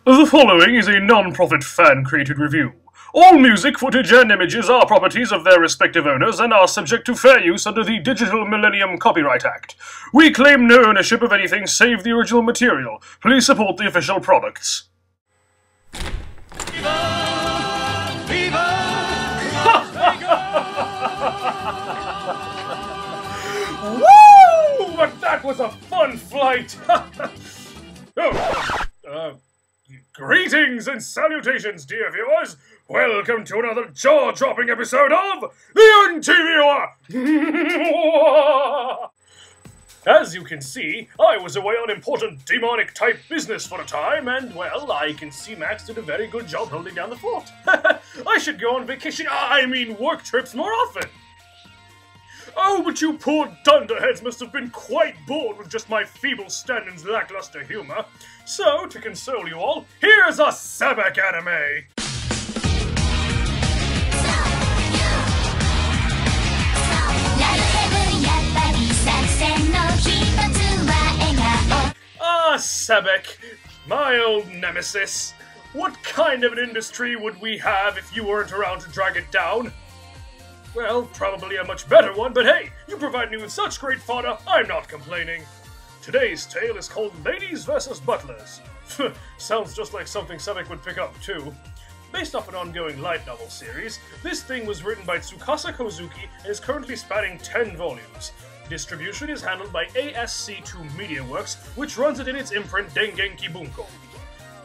The following is a non-profit fan-created review. All music, footage, and images are properties of their respective owners and are subject to fair use under the Digital Millennium Copyright Act. We claim no ownership of anything save the original material. Please support the official products. Viva! Viva! Woo! But that was a fun flight! Greetings and salutations, dear viewers! Welcome to another jaw-dropping episode of the MWAHAHAHAHAHAHA! As you can see, I was away on important demonic-type business for a time, and, well, I can see Max did a very good job holding down the fort. I should go on vacation, work trips more often! Oh, but you poor dunderheads must have been quite bored with just my feeble stand-in's lackluster humor. So, to console you all, here's a Sebek anime! Ah, Sebek, my old nemesis. What kind of an industry would we have if you weren't around to drag it down? Well, probably a much better one, but hey, you provide me with such great fodder, I'm not complaining. Today's tale is called Ladies vs. Butlers. Sounds just like something Sebek would pick up, too. Based off an ongoing light novel series, this thing was written by Tsukasa Kozuki and is currently spanning 10 volumes. Distribution is handled by ASC2 MediaWorks, which runs it in its imprint Dengenki Bunko.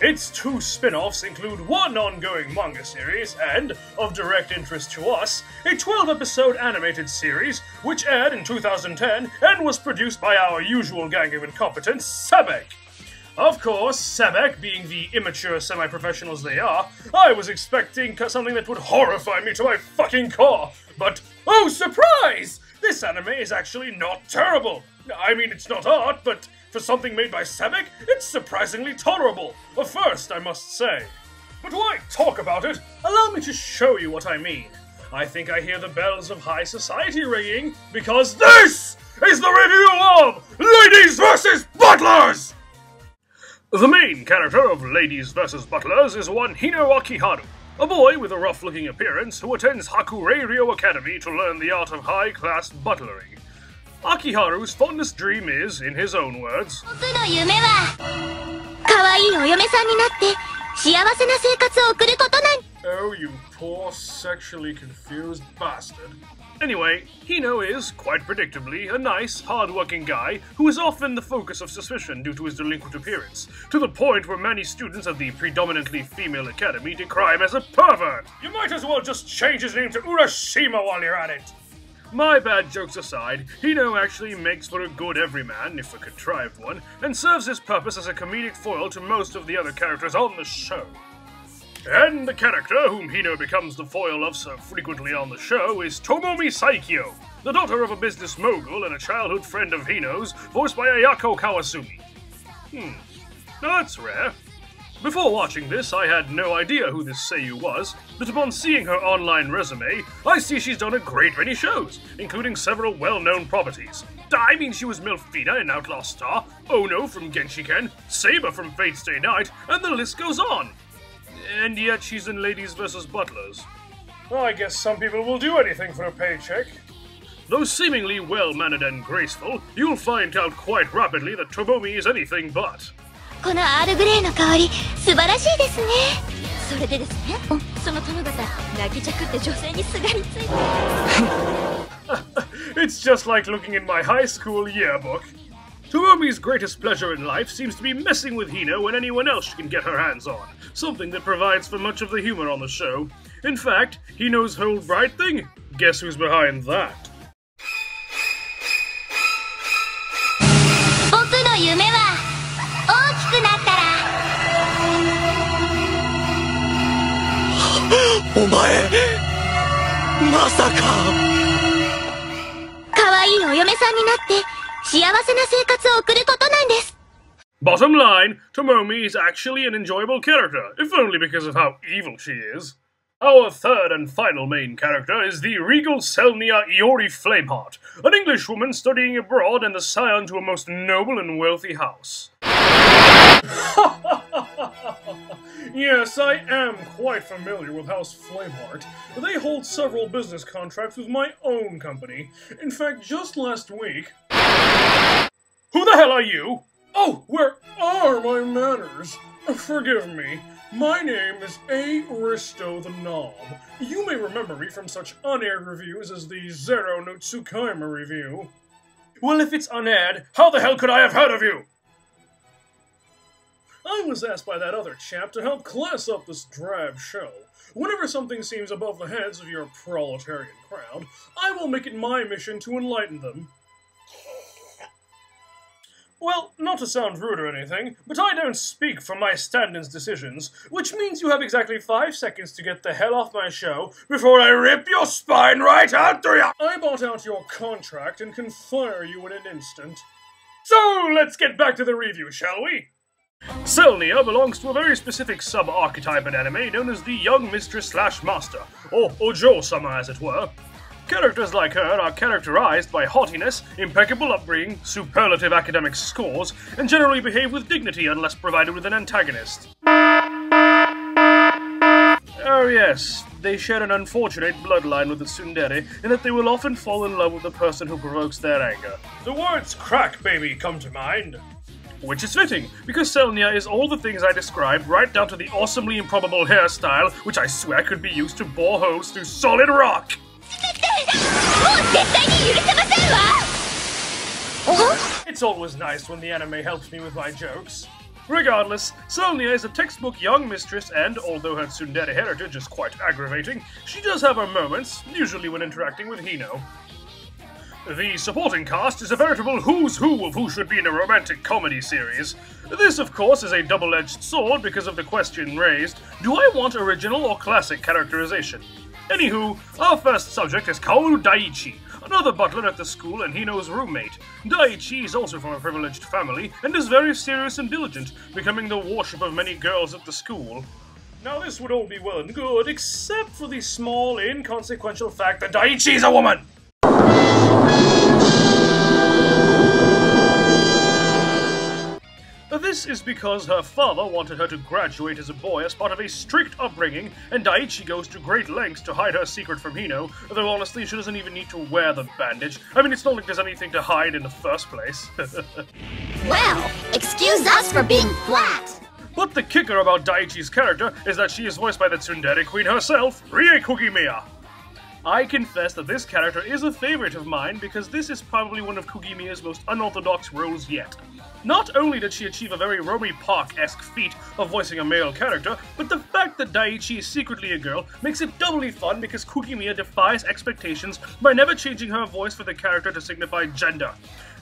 Its 2 spin-offs include one ongoing manga series and, of direct interest to us, a 12-episode animated series which aired in 2010 and was produced by our usual gang of incompetents, Sebek. Of course, Sebek, being the immature semi-professionals they are, I was expecting something that would horrify me to my fucking core. But, oh surprise! This anime is actually not terrible. It's not art, but for something made by Sebek, it's surprisingly tolerable. A first, I must say. But why talk about it? Allow me to show you what I mean. I think I hear the bells of high society ringing, because this is the review of Ladies vs. Butlers! The main character of Ladies vs. Butlers is one Hino Akiharu, a boy with a rough-looking appearance who attends Hakurei-ryo Academy to learn the art of high-class butlering. Akiharu's fondest dream is, in his own words, oh, you poor sexually confused bastard. Anyway, Hino is, quite predictably, a nice, hard-working guy who is often the focus of suspicion due to his delinquent appearance, to the point where many students of the predominantly female academy decry him as a pervert. You might as well just change his name to Urashima while you're at it. My bad jokes aside, Hino actually makes for a good everyman, if a contrived one, and serves his purpose as a comedic foil to most of the other characters on the show. And the character whom Hino becomes the foil of so frequently on the show is Tomomi Saikyo, the daughter of a business mogul and a childhood friend of Hino's, voiced by Ayako Kawasumi. That's rare. Before watching this, I had no idea who this seiyuu was, but upon seeing her online resume, I see she's done a great many shows, including several well-known properties. She was Milfina in Outlaw Star, Ono from Genshiken, Saber from Fate Stay Night, and the list goes on. And yet she's in Ladies vs. Butlers. Well, I guess some people will do anything for a paycheck. Though seemingly well-mannered and graceful, you'll find out quite rapidly that Tomomi is anything but. It's just like looking in my high school yearbook. Tomomi's greatest pleasure in life seems to be messing with Hino and anyone else she can get her hands on, something that provides for much of the humor on the show. In fact, Hino's whole bright thing? Guess who's behind that? Bottom line, Tomomi is actually an enjoyable character, if only because of how evil she is. Our third and final main character is the regal Selnia Iori Flameheart, an Englishwoman studying abroad and the scion to a most noble and wealthy house. Yes, I am quite familiar with House Flameheart. They hold several business contracts with my own company. In fact, just last week... Who the hell are you? Oh, where are my manners? Forgive me. My name is Aristo the Knob. You may remember me from such unaired reviews as the Zero no Tsukaima review. Well, if it's unaired, how the hell could I have heard of you? I was asked by that other chap to help class up this drab show. Whenever something seems above the heads of your proletarian crowd, I will make it my mission to enlighten them. Well, not to sound rude or anything, but I don't speak for my stand-in's decisions, which means you have exactly 5 seconds to get the hell off my show before I rip your spine right out through you! I bought out your contract and can fire you in an instant. So, let's get back to the review, shall we? Selnia belongs to a very specific sub-archetype in anime known as the young mistress/master, or Ojo-sama as it were. Characters like her are characterized by haughtiness, impeccable upbringing, superlative academic scores, and generally behave with dignity unless provided with an antagonist. Oh yes, they share an unfortunate bloodline with the tsundere, in that they will often fall in love with the person who provokes their anger. The words crack baby come to mind. Which is fitting, because Selnia is all the things I described, right down to the awesomely improbable hairstyle, which I swear could be used to bore holes through solid rock! It's always nice when the anime helps me with my jokes. Regardless, Selnia is a textbook young mistress and, although her tsundere heritage is quite aggravating, she does have her moments, usually when interacting with Hino. The supporting cast is a veritable who's who of who should be in a romantic comedy series. This, of course, is a double-edged sword because of the question raised, do I want original or classic characterization? Anywho, our first subject is Kaoru Daiichi, another butler at the school and Hino's roommate. Daiichi is also from a privileged family and is very serious and diligent, becoming the worship of many girls at the school. Now this would all be well and good, except for the small, inconsequential fact that Daiichi is a woman! This is because her father wanted her to graduate as a boy as part of a strict upbringing, and Daiichi goes to great lengths to hide her secret from Hino, though honestly she doesn't even need to wear the bandage. I mean, it's not like there's anything to hide in the first place. Well, excuse us for being flat! But the kicker about Daiichi's character is that she is voiced by the tsundere queen herself, Rie Kugimiya. I confess that this character is a favorite of mine because this is probably one of Kugimiya's most unorthodox roles yet. Not only did she achieve a very Romy Park-esque feat of voicing a male character, but the fact that Daiichi is secretly a girl makes it doubly fun because Kugimiya defies expectations by never changing her voice for the character to signify gender.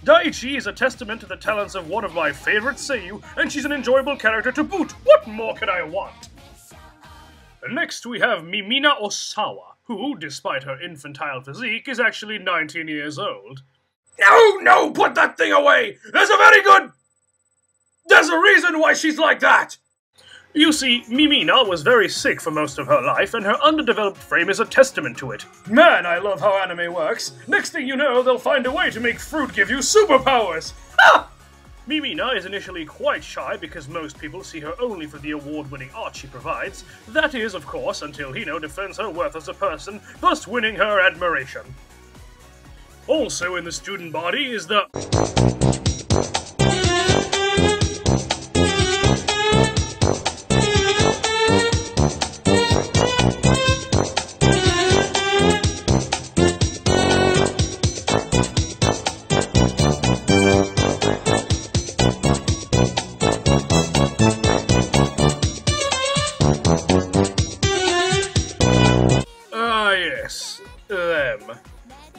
Daiichi is a testament to the talents of one of my favorite seiyuu, and she's an enjoyable character to boot. What more could I want? Next we have Mimina Osawa, who, despite her infantile physique, is actually 19 years old. No, put that thing away! There's a reason why she's like that! You see, Mimina was very sick for most of her life, and her underdeveloped frame is a testament to it. Man, I love how anime works. Next thing you know, they'll find a way to make fruit give you superpowers! Ha! Mimina is initially quite shy because most people see her only for the award-winning art she provides. That is, of course, until Hino defends her worth as a person, thus winning her admiration. Also in the student body is the...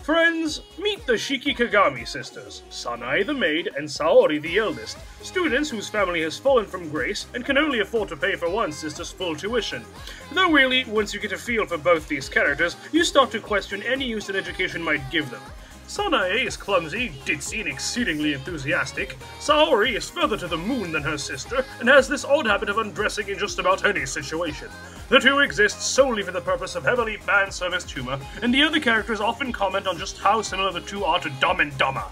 Friends, meet the Shikikagami sisters, Sanae the maid and Saori the eldest, students whose family has fallen from grace and can only afford to pay for one sister's full tuition. Though really, once you get a feel for both these characters, you start to question any use that education might give them. Sanae is clumsy, ditzy, and exceedingly enthusiastic. Saori is further to the moon than her sister, and has this odd habit of undressing in just about any situation. The two exist solely for the purpose of heavily fan-serviced humor, and the other characters often comment on just how similar the two are to Dumb and Dumber.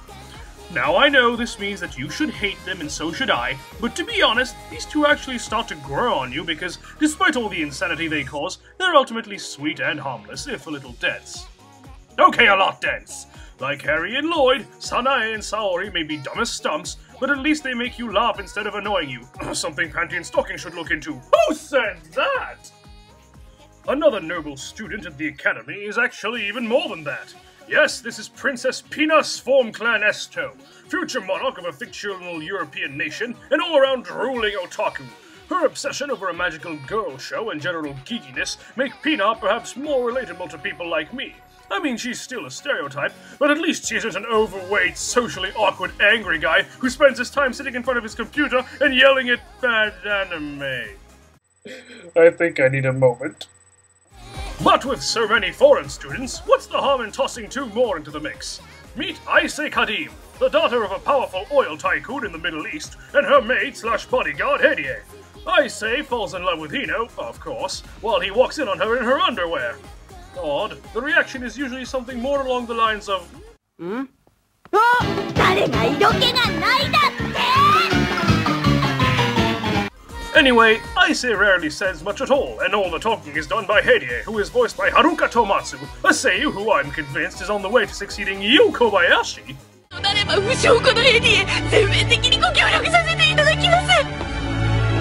Now I know this means that you should hate them and so should I, but to be honest, these two actually start to grow on you because despite all the insanity they cause, they're ultimately sweet and harmless, if a little dense. Okay, a lot dense. Like Harry and Lloyd, Sanae and Saori may be dumb as stumps, but at least they make you laugh instead of annoying you. Something Panty and Stocking should look into. Who said that? Another noble student at the academy is actually even more than that. Yes, this is Princess Pina Swarm Clan Esto, future monarch of a fictional European nation and all-around drooling otaku. Her obsession over a magical girl show and general geekiness make Pina perhaps more relatable to people like me. I mean, she's still a stereotype, but at least she isn't an overweight, socially awkward, angry guy who spends his time sitting in front of his computer and yelling at bad anime. I think I need a moment. But with so many foreign students, what's the harm in tossing two more into the mix? Meet Aise Kadim, the daughter of a powerful oil tycoon in the Middle East, and her maid/bodyguard Hediye. Aise falls in love with Hino, of course, while he walks in on her in her underwear. Odd, the reaction is usually something more along the lines of, Hmm? Oh! 誰が色気がないだって! Anyway, Aise rarely says much at all, and all the talking is done by Hediye, who is voiced by Haruka Tomatsu, a seiyuu who I'm convinced is on the way to succeeding Yu Kobayashi. なれば不祥子のエディへ全面的にご協力させていただきま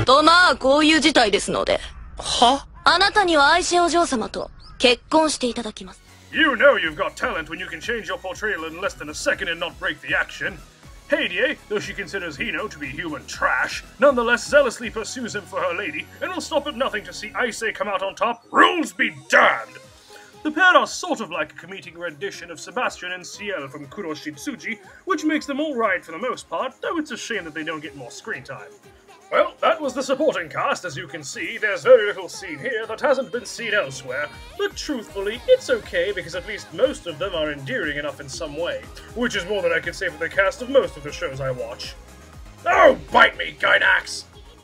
すとまあこういう事態ですのではあなたには愛しお嬢様と結婚していただきます You know you've got talent when you can change your portrayal in less than a second and not break the action. Hediye, though she considers Hino to be human trash, nonetheless zealously pursues him for her lady and will stop at nothing to see Aise come out on top. Rules be damned! The pair are sort of like a comedic rendition of Sebastian and Ciel from Kuroshitsuji, which makes them alright for the most part, though it's a shame that they don't get more screen time. Well, that was the supporting cast. As you can see, there's very little seen here that hasn't been seen elsewhere, but truthfully, it's okay because at least most of them are endearing enough in some way, which is more than I can say for the cast of most of the shows I watch. Oh, bite me, Gynax!